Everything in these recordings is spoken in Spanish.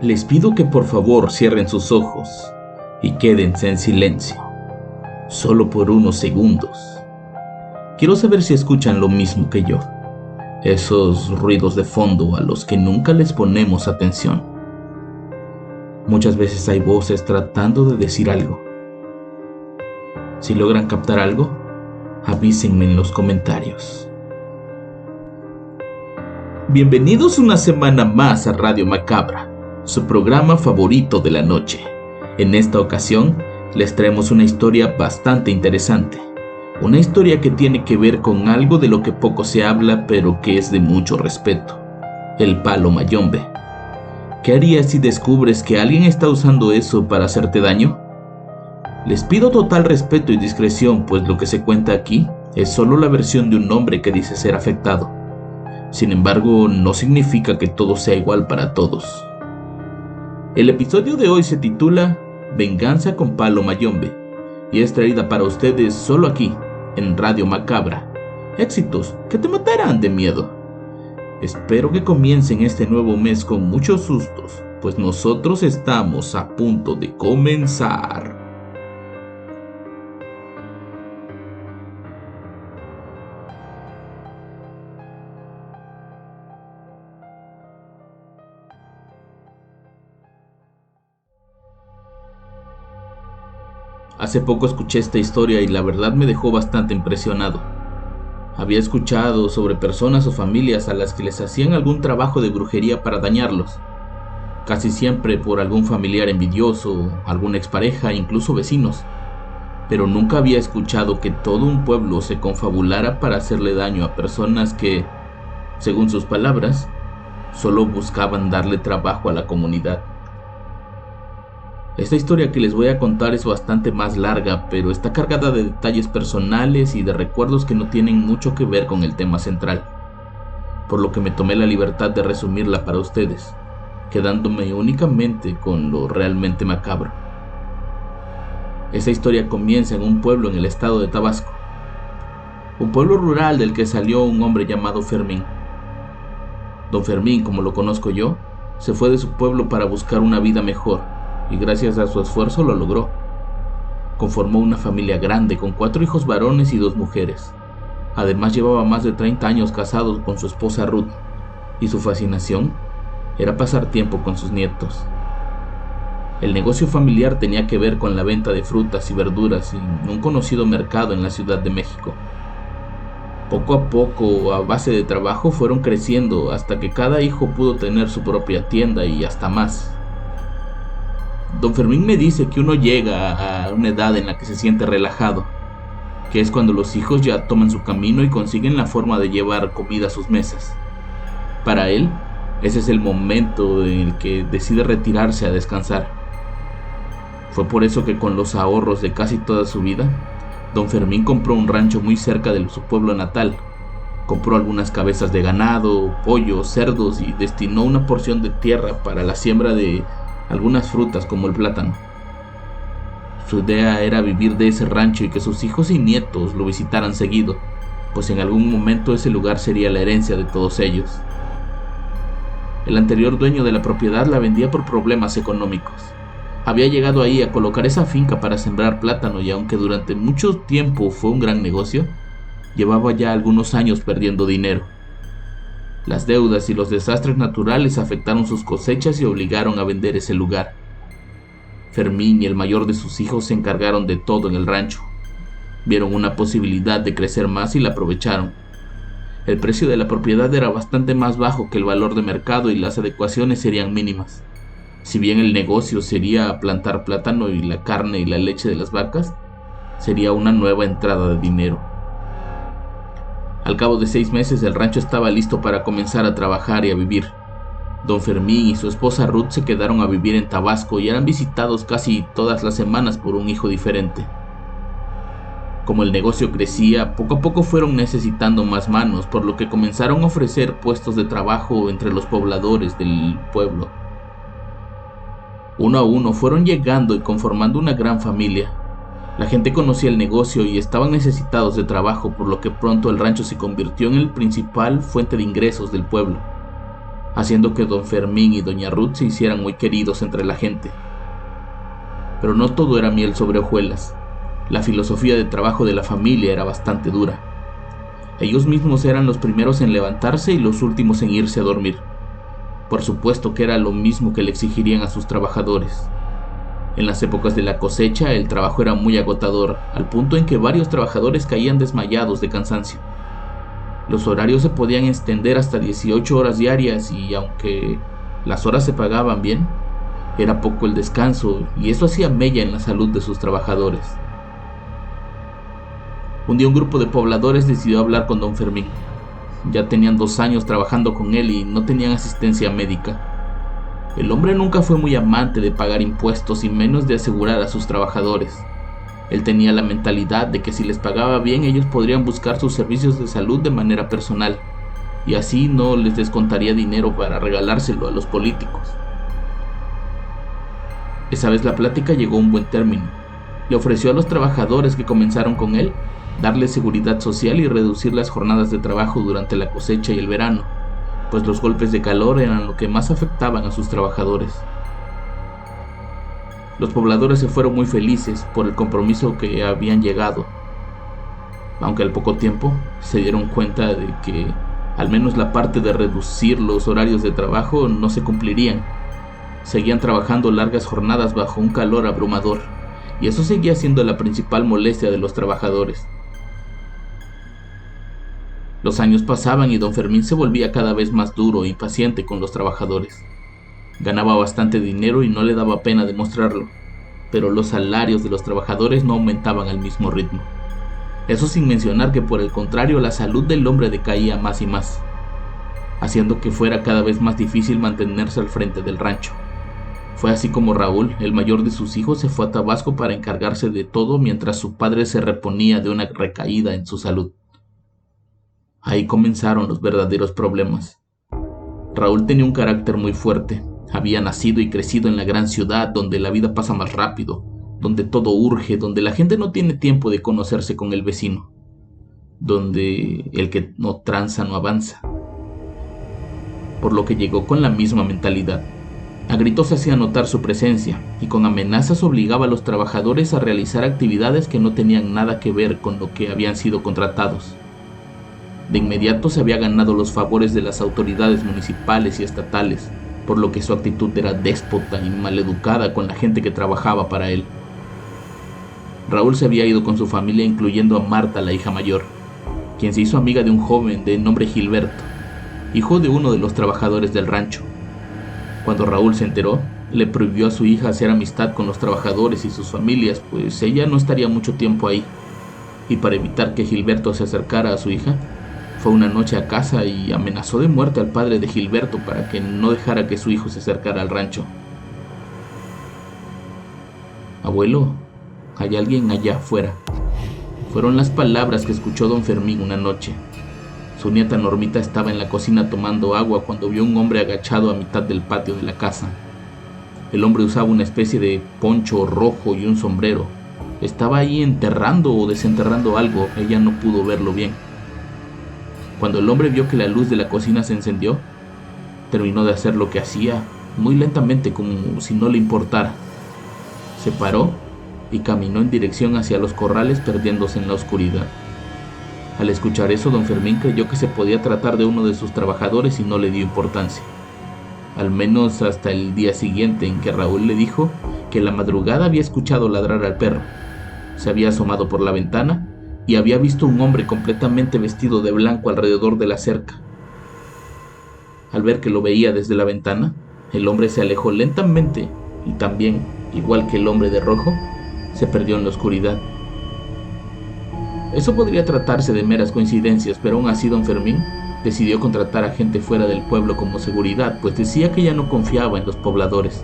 Les pido que por favor cierren sus ojos y quédense en silencio, solo por unos segundos. Quiero saber si escuchan lo mismo que yo, esos ruidos de fondo a los que nunca les ponemos atención. Muchas veces hay voces tratando de decir algo. Si logran captar algo, avísenme en los comentarios. Bienvenidos una semana más a Radio Macabra, su programa favorito de la noche. En esta ocasión, les traemos una historia bastante interesante. Una historia que tiene que ver con algo de lo que poco se habla, pero que es de mucho respeto: el palo mayombe. ¿Qué harías si descubres que alguien está usando eso para hacerte daño? Les pido total respeto y discreción, pues lo que se cuenta aquí es solo la versión de un hombre que dice ser afectado. Sin embargo, no significa que todo sea igual para todos. El episodio de hoy se titula Venganza con palo mayombe y es traída para ustedes solo aquí, en Radio Macabra. Éxitos que te matarán de miedo. Espero que comiencen este nuevo mes con muchos sustos, pues nosotros estamos a punto de comenzar. Hace poco escuché esta historia y la verdad me dejó bastante impresionado. Había escuchado sobre personas o familias a las que les hacían algún trabajo de brujería para dañarlos, casi siempre por algún familiar envidioso, alguna expareja, incluso vecinos, pero nunca había escuchado que todo un pueblo se confabulara para hacerle daño a personas que, según sus palabras, solo buscaban darle trabajo a la comunidad. Esta historia que les voy a contar es bastante más larga, pero está cargada de detalles personales y de recuerdos que no tienen mucho que ver con el tema central, por lo que me tomé la libertad de resumirla para ustedes, quedándome únicamente con lo realmente macabro. Esta historia comienza en un pueblo en el estado de Tabasco, un pueblo rural del que salió un hombre llamado Fermín. Don Fermín, como lo conozco yo, se fue de su pueblo para buscar una vida mejor, y gracias a su esfuerzo lo logró. Conformó una familia grande con 4 hijos varones y 2 mujeres. Además llevaba más de 30 años casados con su esposa Ruth, y su fascinación era pasar tiempo con sus nietos. El negocio familiar tenía que ver con la venta de frutas y verduras en un conocido mercado en la Ciudad de México. Poco a poco, a base de trabajo, fueron creciendo hasta que cada hijo pudo tener su propia tienda y hasta más. Don Fermín me dice que uno llega a una edad en la que se siente relajado, que es cuando los hijos ya toman su camino y consiguen la forma de llevar comida a sus mesas. Para él, ese es el momento en el que decide retirarse a descansar. Fue por eso que con los ahorros de casi toda su vida, Don Fermín compró un rancho muy cerca de su pueblo natal. Compró algunas cabezas de ganado, pollos, cerdos y destinó una porción de tierra para la siembra de algunas frutas como el plátano. Su idea era vivir de ese rancho y que sus hijos y nietos lo visitaran seguido, pues en algún momento ese lugar sería la herencia de todos ellos. El anterior dueño de la propiedad la vendía por problemas económicos. Había llegado ahí a colocar esa finca para sembrar plátano y aunque durante mucho tiempo fue un gran negocio, llevaba ya algunos años perdiendo dinero. Las deudas y los desastres naturales afectaron sus cosechas y obligaron a vender ese lugar. Fermín y el mayor de sus hijos se encargaron de todo en el rancho. Vieron una posibilidad de crecer más y la aprovecharon. El precio de la propiedad era bastante más bajo que el valor de mercado y las adecuaciones serían mínimas. Si bien el negocio sería plantar plátano y la carne y la leche de las vacas, sería una nueva entrada de dinero. Al cabo de 6 meses el rancho estaba listo para comenzar a trabajar y a vivir. Don Fermín y su esposa Ruth se quedaron a vivir en Tabasco y eran visitados casi todas las semanas por un hijo diferente. Como el negocio crecía, poco a poco fueron necesitando más manos, por lo que comenzaron a ofrecer puestos de trabajo entre los pobladores del pueblo. Uno a uno fueron llegando y conformando una gran familia. La gente conocía el negocio y estaban necesitados de trabajo, por lo que pronto el rancho se convirtió en el principal fuente de ingresos del pueblo. haciendo que don Fermín y doña Ruth se hicieran muy queridos entre la gente. Pero no todo era miel sobre hojuelas. La filosofía de trabajo de la familia era bastante dura. Ellos mismos eran los primeros en levantarse y los últimos en irse a dormir. Por supuesto que era lo mismo que le exigirían a sus trabajadores. En las épocas de la cosecha el trabajo era muy agotador, al punto en que varios trabajadores caían desmayados de cansancio. Los horarios se podían extender hasta 18 horas diarias y aunque las horas se pagaban bien, era poco el descanso y eso hacía mella en la salud de sus trabajadores. Un día un grupo de pobladores decidió hablar con don Fermín. Ya tenían 2 años trabajando con él y no tenían asistencia médica. El hombre nunca fue muy amante de pagar impuestos y menos de asegurar a sus trabajadores. Él tenía la mentalidad de que si les pagaba bien ellos podrían buscar sus servicios de salud de manera personal y así no les descontaría dinero para regalárselo a los políticos. Esa vez la plática llegó a un buen término. Le ofreció a los trabajadores que comenzaron con él darles seguridad social y reducir las jornadas de trabajo durante la cosecha y el verano, pues los golpes de calor eran lo que más afectaban a sus trabajadores. Los pobladores se fueron muy felices por el compromiso que habían llegado, aunque al poco tiempo se dieron cuenta de que al menos la parte de reducir los horarios de trabajo no se cumplirían. Seguían trabajando largas jornadas bajo un calor abrumador, y eso seguía siendo la principal molestia de los trabajadores. Los años pasaban y don Fermín se volvía cada vez más duro e impaciente con los trabajadores. Ganaba bastante dinero y no le daba pena demostrarlo, pero los salarios de los trabajadores no aumentaban al mismo ritmo. Eso sin mencionar que por el contrario la salud del hombre decaía más y más, haciendo que fuera cada vez más difícil mantenerse al frente del rancho. Fue así como Raúl, el mayor de sus hijos, se fue a Tabasco para encargarse de todo mientras su padre se reponía de una recaída en su salud. Ahí comenzaron los verdaderos problemas. Raúl tenía un carácter muy fuerte. Había nacido y crecido en la gran ciudad donde la vida pasa más rápido, donde todo urge, donde la gente no tiene tiempo de conocerse con el vecino, donde el que no tranza no avanza. Por lo que llegó con la misma mentalidad. A gritos hacía notar su presencia y con amenazas obligaba a los trabajadores a realizar actividades que no tenían nada que ver con lo que habían sido contratados. De inmediato se había ganado los favores de las autoridades municipales y estatales, por lo que su actitud era déspota y maleducada con la gente que trabajaba para él. Raúl se había ido con su familia, incluyendo a Marta, la hija mayor, quien se hizo amiga de un joven de nombre Gilberto, hijo de uno de los trabajadores del rancho. Cuando Raúl se enteró, le prohibió a su hija hacer amistad con los trabajadores y sus familias, pues ella no estaría mucho tiempo ahí. Y para evitar que Gilberto se acercara a su hija, fue una noche a casa y amenazó de muerte al padre de Gilberto para que no dejara que su hijo se acercara al rancho. «Abuelo, hay alguien allá afuera», fueron las palabras que escuchó don Fermín una noche. Su nieta Normita estaba en la cocina tomando agua cuando vio un hombre agachado a mitad del patio de la casa. El hombre usaba una especie de poncho rojo y un sombrero. Estaba ahí enterrando o desenterrando algo, ella no pudo verlo bien. Cuando el hombre vio que la luz de la cocina se encendió, terminó de hacer lo que hacía, muy lentamente, como si no le importara. Se paró y caminó en dirección hacia los corrales, perdiéndose en la oscuridad. Al escuchar eso, don Fermín creyó que se podía tratar de uno de sus trabajadores y no le dio importancia. Al menos hasta el día siguiente, en que Raúl le dijo que en la madrugada había escuchado ladrar al perro. Se había asomado por la ventana y había visto un hombre completamente vestido de blanco alrededor de la cerca. Al ver que lo veía desde la ventana, el hombre se alejó lentamente y también, igual que el hombre de rojo, se perdió en la oscuridad. Eso podría tratarse de meras coincidencias, pero aún así don Fermín decidió contratar a gente fuera del pueblo como seguridad, pues decía que ya no confiaba en los pobladores.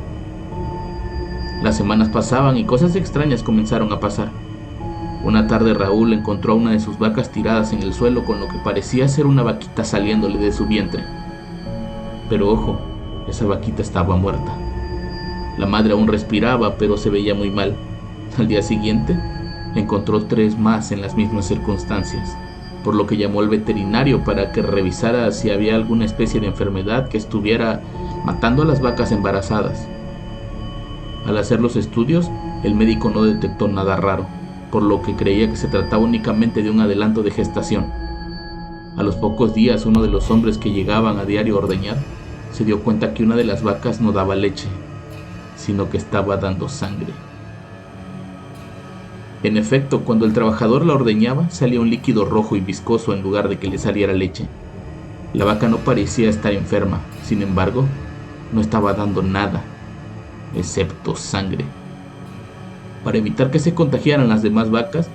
Las semanas pasaban y cosas extrañas comenzaron a pasar. Una tarde Raúl encontró a una de sus vacas tiradas en el suelo con lo que parecía ser una vaquita saliéndole de su vientre. Pero ojo, esa vaquita estaba muerta. La madre aún respiraba, pero se veía muy mal. Al día siguiente, encontró 3 más en las mismas circunstancias. por lo que llamó al veterinario para que revisara si había alguna especie de enfermedad que estuviera matando a las vacas embarazadas. Al hacer los estudios, el médico no detectó nada raro, por lo que creía que se trataba únicamente de un adelanto de gestación. A los pocos días, uno de los hombres que llegaban a diario a ordeñar se dio cuenta que una de las vacas no daba leche, sino que estaba dando sangre. En efecto, cuando el trabajador la ordeñaba, salía un líquido rojo y viscoso en lugar de que le saliera leche. La vaca no parecía estar enferma, sin embargo, no estaba dando nada, excepto sangre. Para evitar que se contagiaran las demás vacas,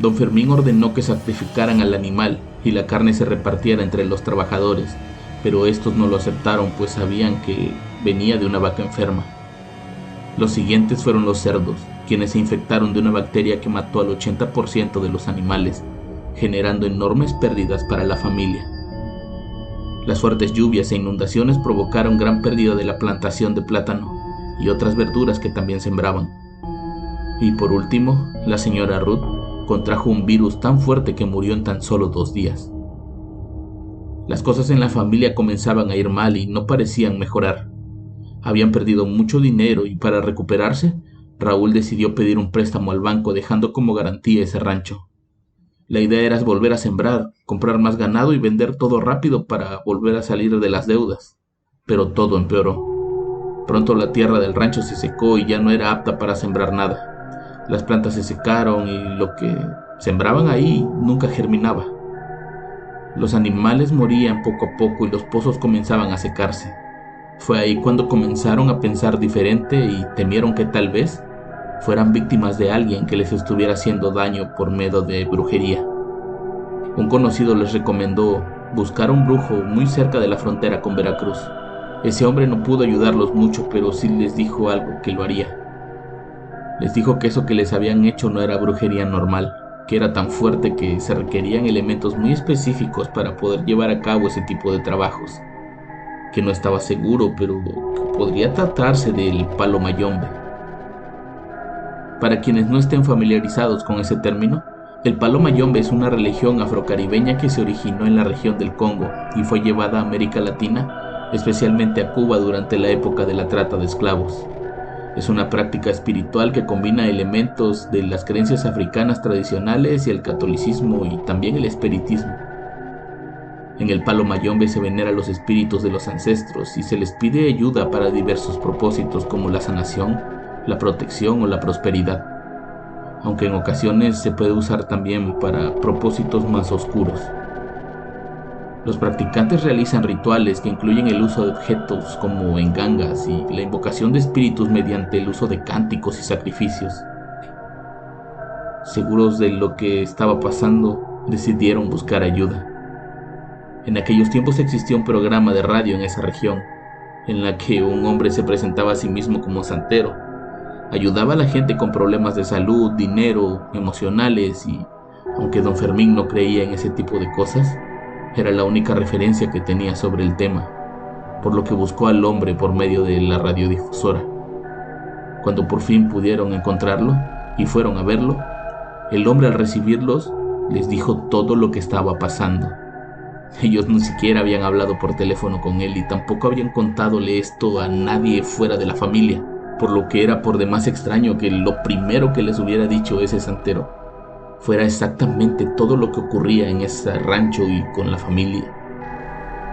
don Fermín ordenó que sacrificaran al animal y la carne se repartiera entre los trabajadores, pero estos no lo aceptaron, pues sabían que venía de una vaca enferma. Los siguientes fueron los cerdos, quienes se infectaron de una bacteria que mató al 80% de los animales, generando enormes pérdidas para la familia. Las fuertes lluvias e inundaciones provocaron gran pérdida de la plantación de plátano y otras verduras que también sembraban. Y por último, la señora Ruth contrajo un virus tan fuerte que murió en tan solo 2 días. Las cosas en la familia comenzaban a ir mal y no parecían mejorar. Habían perdido mucho dinero y para recuperarse, Raúl decidió pedir un préstamo al banco dejando como garantía ese rancho. La idea era volver a sembrar, comprar más ganado y vender todo rápido para volver a salir de las deudas. Pero todo empeoró. Pronto la tierra del rancho se secó y ya no era apta para sembrar nada. Las plantas se secaron y lo que sembraban ahí nunca germinaba. Los animales morían poco a poco y los pozos comenzaban a secarse. Fue ahí cuando comenzaron a pensar diferente y temieron que tal vez fueran víctimas de alguien que les estuviera haciendo daño por medio de brujería. Un conocido les recomendó buscar a un brujo muy cerca de la frontera con Veracruz. Ese hombre no pudo ayudarlos mucho, pero sí les dijo algo que lo haría. Les dijo que eso que les habían hecho no era brujería normal, que era tan fuerte que se requerían elementos muy específicos para poder llevar a cabo ese tipo de trabajos. Que no estaba seguro, pero que podría tratarse del palo mayombe. Para quienes no estén familiarizados con ese término, el palo mayombe es una religión afrocaribeña que se originó en la región del Congo y fue llevada a América Latina, especialmente a Cuba durante la época de la trata de esclavos. Es una práctica espiritual que combina elementos de las creencias africanas tradicionales y el catolicismo y también el espiritismo. En el palo mayombe se venera a los espíritus de los ancestros y se les pide ayuda para diversos propósitos como la sanación, la protección o la prosperidad, aunque en ocasiones se puede usar también para propósitos más oscuros. Los practicantes realizan rituales que incluyen el uso de objetos como engangas y la invocación de espíritus mediante el uso de cánticos y sacrificios. Seguros de lo que estaba pasando, decidieron buscar ayuda. En aquellos tiempos existía un programa de radio en esa región, en la que un hombre se presentaba a sí mismo como santero. Ayudaba a la gente con problemas de salud, dinero, emocionales y, aunque don Fermín no creía en ese tipo de cosas, era la única referencia que tenía sobre el tema, por lo que buscó al hombre por medio de la radiodifusora. Cuando por fin pudieron encontrarlo y fueron a verlo, el hombre al recibirlos les dijo todo lo que estaba pasando. Ellos ni siquiera habían hablado por teléfono con él y tampoco habían contadole esto a nadie fuera de la familia, por lo que era por demás extraño que lo primero que les hubiera dicho ese santero fuera exactamente todo lo que ocurría en ese rancho y con la familia.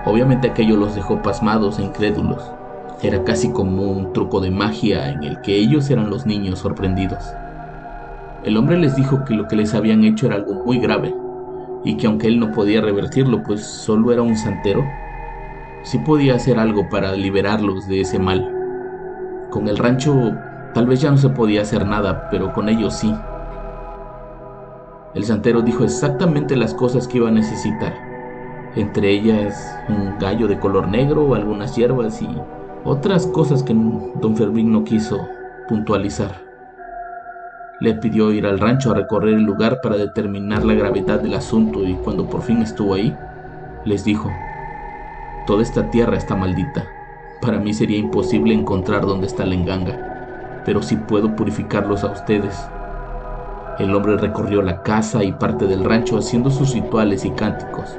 Obviamente aquello los dejó pasmados e incrédulos. Era casi como un truco de magia en el que ellos eran los niños sorprendidos. El hombre les dijo que lo que les habían hecho era algo muy grave y que aunque él no podía revertirlo, pues solo era un santero, sí podía hacer algo para liberarlos de ese mal. Con el rancho tal vez ya no se podía hacer nada, pero con ellos sí. El santero dijo exactamente las cosas que iba a necesitar, entre ellas un gallo de color negro, algunas hierbas y otras cosas que don Fermín no quiso puntualizar. Le pidió ir al rancho a recorrer el lugar para determinar la gravedad del asunto y cuando por fin estuvo ahí, les dijo: toda esta tierra está maldita. Para mí sería imposible encontrar dónde está la enganga, pero sí puedo purificarlos a ustedes. El hombre recorrió la casa y parte del rancho haciendo sus rituales y cánticos,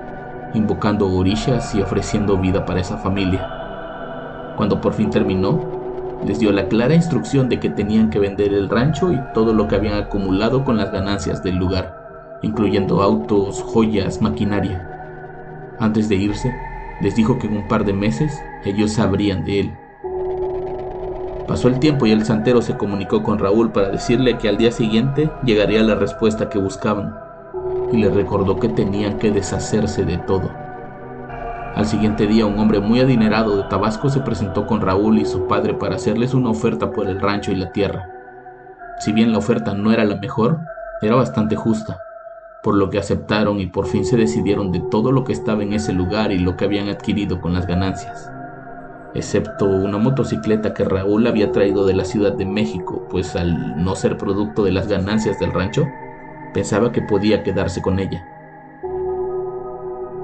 invocando orishas y ofreciendo vida para esa familia. Cuando por fin terminó, les dio la clara instrucción de que tenían que vender el rancho y todo lo que habían acumulado con las ganancias del lugar, incluyendo autos, joyas, maquinaria. Antes de irse, les dijo que en un par de meses ellos sabrían de él. Pasó el tiempo y el santero se comunicó con Raúl para decirle que al día siguiente llegaría la respuesta que buscaban, y le recordó que tenían que deshacerse de todo. Al siguiente día, un hombre muy adinerado de Tabasco se presentó con Raúl y su padre para hacerles una oferta por el rancho y la tierra. Si bien la oferta no era la mejor, era bastante justa, por lo que aceptaron y por fin se decidieron de todo lo que estaba en ese lugar y lo que habían adquirido con las ganancias, excepto una motocicleta que Raúl había traído de la Ciudad de México, pues al no ser producto de las ganancias del rancho, pensaba que podía quedarse con ella.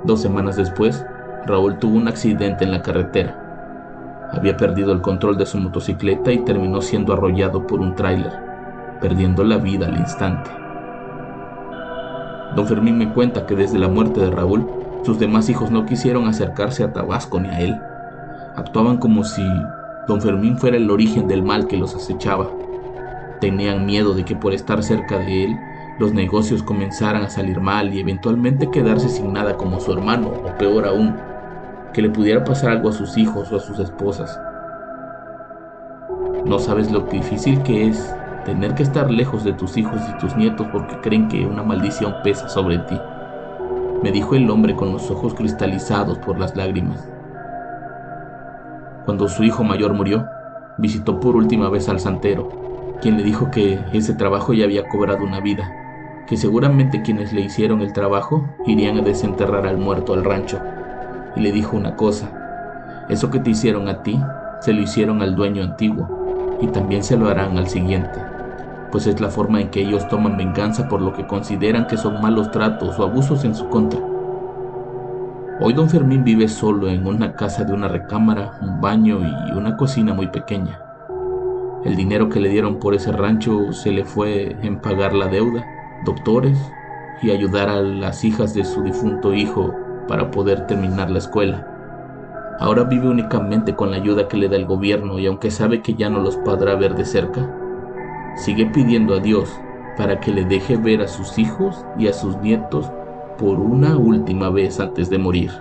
2 semanas después, Raúl tuvo un accidente en la carretera. Había perdido el control de su motocicleta y terminó siendo arrollado por un tráiler, perdiendo la vida al instante. Don Fermín me cuenta que desde la muerte de Raúl, sus demás hijos no quisieron acercarse a Tabasco ni a él. Actuaban como si Don Fermín fuera el origen del mal que los acechaba. Tenían miedo de que por estar cerca de él, los negocios comenzaran a salir mal y eventualmente quedarse sin nada como su hermano, o peor aún, que le pudiera pasar algo a sus hijos o a sus esposas. No sabes lo difícil que es tener que estar lejos de tus hijos y tus nietos porque creen que una maldición pesa sobre ti, me dijo el hombre con los ojos cristalizados por las lágrimas. Cuando su hijo mayor murió, visitó por última vez al santero, quien le dijo que ese trabajo ya había cobrado una vida, que seguramente quienes le hicieron el trabajo irían a desenterrar al muerto al rancho, y le dijo una cosa: eso que te hicieron a ti, se lo hicieron al dueño antiguo, y también se lo harán al siguiente, pues es la forma en que ellos toman venganza por lo que consideran que son malos tratos o abusos en su contra. Hoy Don Fermín vive solo en una casa de una recámara, un baño y una cocina muy pequeña. El dinero que le dieron por ese rancho se le fue en pagar la deuda, doctores y ayudar a las hijas de su difunto hijo para poder terminar la escuela. Ahora vive únicamente con la ayuda que le da el gobierno y aunque sabe que ya no los podrá ver de cerca, sigue pidiendo a Dios para que le deje ver a sus hijos y a sus nietos por una última vez antes de morir.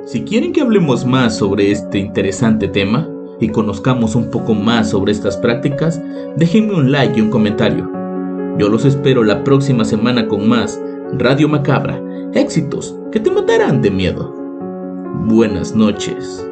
Si quieren que hablemos más sobre este interesante tema y conozcamos un poco más sobre estas prácticas, déjenme un like y un comentario. Yo los espero la próxima semana con más Radio Macabra, éxitos que te matarán de miedo. Buenas noches.